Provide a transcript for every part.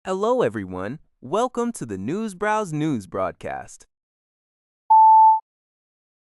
Hello, everyone. Welcome to the Newsbrowse News broadcast.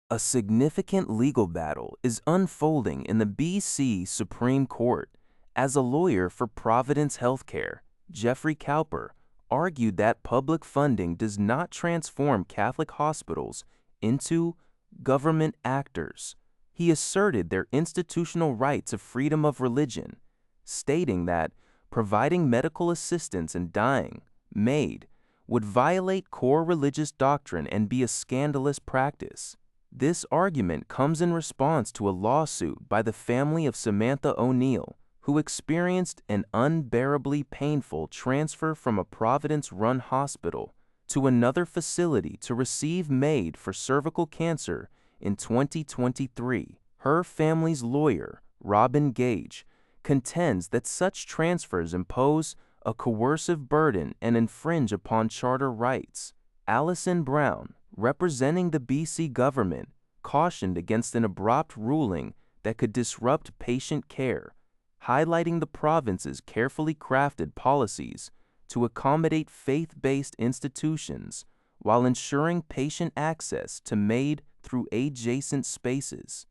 A significant legal battle is unfolding in the BC Supreme Court as a lawyer for Providence Healthcare, Jeffrey Cowper, argued that public funding does not transform Catholic hospitals into government actors. He asserted their institutional right to freedom of religion, stating that providing medical assistance in dying, MAID, would violate core religious doctrine and be a scandalous practice. This argument comes in response to a lawsuit by the family of Samantha O'Neill, who experienced an unbearably painful transfer from a Providence-run hospital to another facility to receive MAID for cervical cancer in 2023. Her family's lawyer, Robin Gage, contends that such transfers impose a coercive burden and infringe upon charter rights. Alison Brown, representing the BC government, cautioned against an abrupt ruling that could disrupt patient care, highlighting the province's carefully crafted policies to accommodate faith-based institutions while ensuring patient access to MAID through adjacent spaces.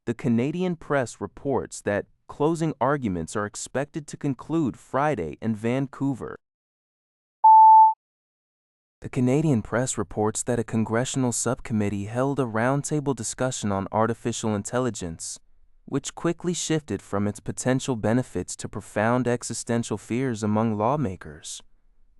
The Canadian Press reports that closing arguments are expected to conclude Friday in Vancouver. The Canadian Press reports that a congressional subcommittee held a roundtable discussion on artificial intelligence, which quickly shifted from its potential benefits to profound existential fears among lawmakers.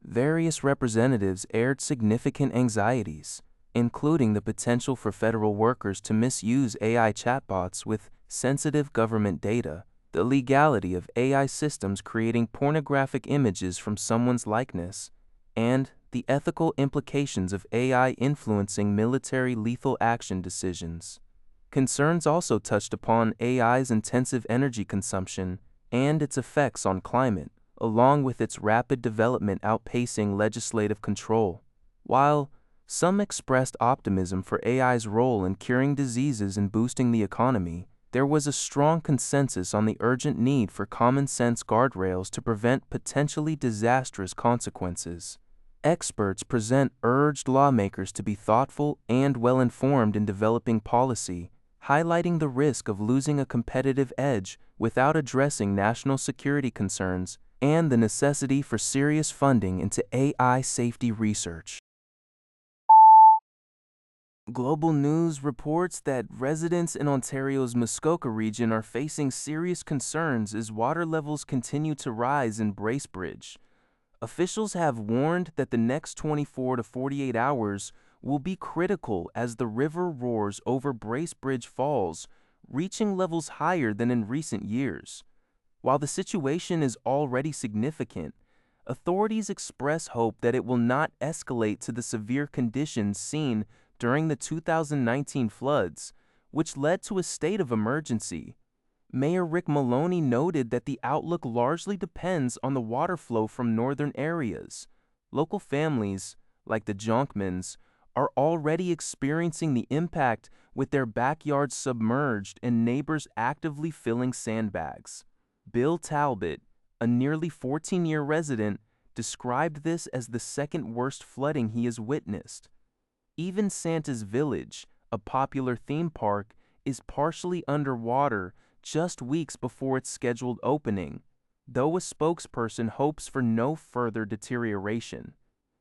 Various representatives aired significant anxieties, including the potential for federal workers to misuse AI chatbots with sensitive government data, the legality of AI systems creating pornographic images from someone's likeness, and the ethical implications of AI influencing military lethal action decisions. Concerns also touched upon AI's intensive energy consumption and its effects on climate, along with its rapid development outpacing legislative control. While some expressed optimism for AI's role in curing diseases and boosting the economy, there was a strong consensus on the urgent need for common-sense guardrails to prevent potentially disastrous consequences. Experts present urged lawmakers to be thoughtful and well-informed in developing policy, highlighting the risk of losing a competitive edge without addressing national security concerns and the necessity for serious funding into AI safety research. Global News reports that residents in Ontario's Muskoka region are facing serious concerns as water levels continue to rise in Bracebridge. Officials have warned that the next 24 to 48 hours will be critical as the river roars over Bracebridge Falls, reaching levels higher than in recent years. While the situation is already significant, authorities express hope that it will not escalate to the severe conditions seen during the 2019 floods, which led to a state of emergency. Mayor Rick Maloney noted that the outlook largely depends on the water flow from northern areas. Local families, like the Jonkmans, are already experiencing the impact with their backyards submerged and neighbors actively filling sandbags. Bill Talbot, a nearly 14-year resident, described this as the second worst flooding he has witnessed. Even Santa's Village, a popular theme park, is partially underwater just weeks before its scheduled opening, though a spokesperson hopes for no further deterioration.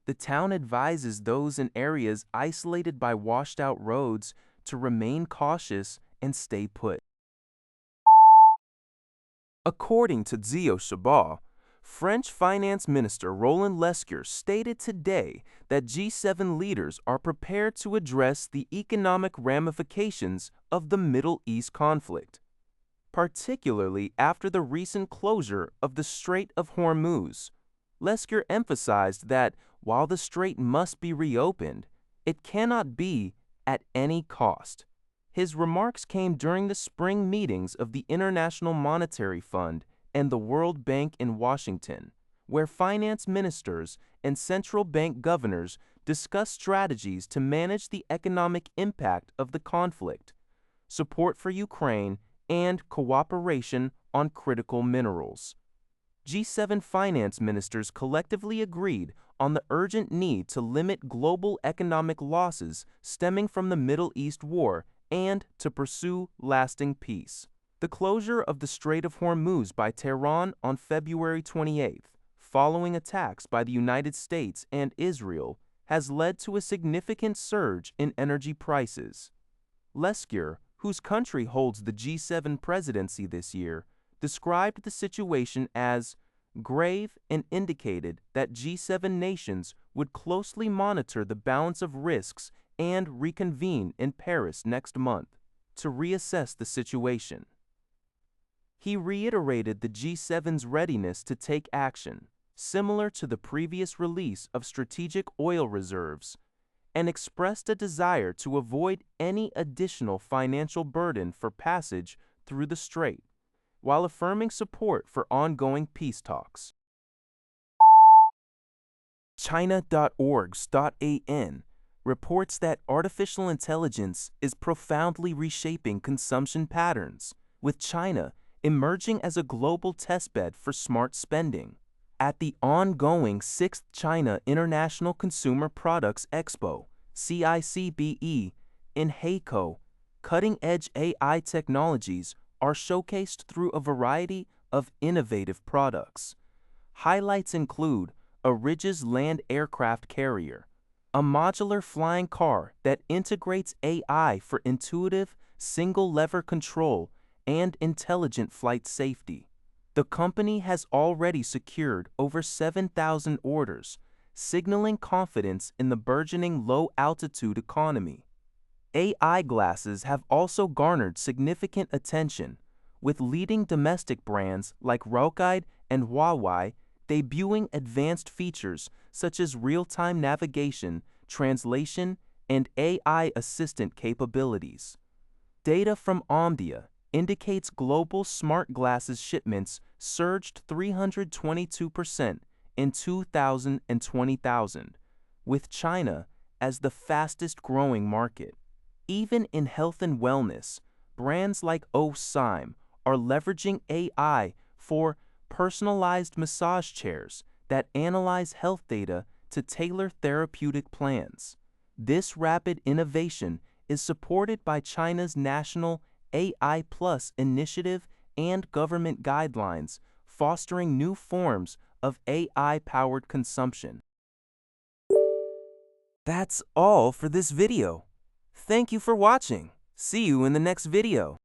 The town advises those in areas isolated by washed-out roads to remain cautious and stay put. According to Zio Chabot, French Finance Minister Roland Lescure stated today that G7 leaders are prepared to address the economic ramifications of the Middle East conflict, particularly after the recent closure of the Strait of Hormuz. Lescure emphasized that while the strait must be reopened, it cannot be at any cost. His remarks came during the spring meetings of the International Monetary Fund and the World Bank in Washington, where finance ministers and central bank governors discussed strategies to manage the economic impact of the conflict, support for Ukraine, and cooperation on critical minerals. G7 finance ministers collectively agreed on the urgent need to limit global economic losses stemming from the Middle East war and to pursue lasting peace. The closure of the Strait of Hormuz by Tehran on February 28th, following attacks by the United States and Israel, has led to a significant surge in energy prices. Leskier, whose country holds the G7 presidency this year, described the situation as grave and indicated that G7 nations would closely monitor the balance of risks and reconvene in Paris next month to reassess the situation. He reiterated the G7's readiness to take action, similar to the previous release of strategic oil reserves, and expressed a desire to avoid any additional financial burden for passage through the strait, while affirming support for ongoing peace talks. China.orgs.an reports that artificial intelligence is profoundly reshaping consumption patterns, with China emerging as a global testbed for smart spending. At the ongoing 6th China International Consumer Products Expo, CICPE, in Haikou, cutting-edge AI technologies are showcased through a variety of innovative products. Highlights include a Ridge's land aircraft carrier, a modular flying car that integrates AI for intuitive, single-lever control and intelligent flight safety. The company has already secured over 7,000 orders, signaling confidence in the burgeoning low-altitude economy. AI glasses have also garnered significant attention, with leading domestic brands like Rockide and Huawei debuting advanced features such as real-time navigation, translation, and AI assistant capabilities. Data from Omdia indicates global smart glasses shipments surged 322% in 2020, with China as the fastest-growing market. Even in health and wellness, brands like Osime are leveraging AI for personalized massage chairs that analyze health data to tailor therapeutic plans. This rapid innovation is supported by China's national AI Plus initiative and government guidelines, fostering new forms of AI-powered consumption. That's all for this video. Thank you for watching. See you in the next video.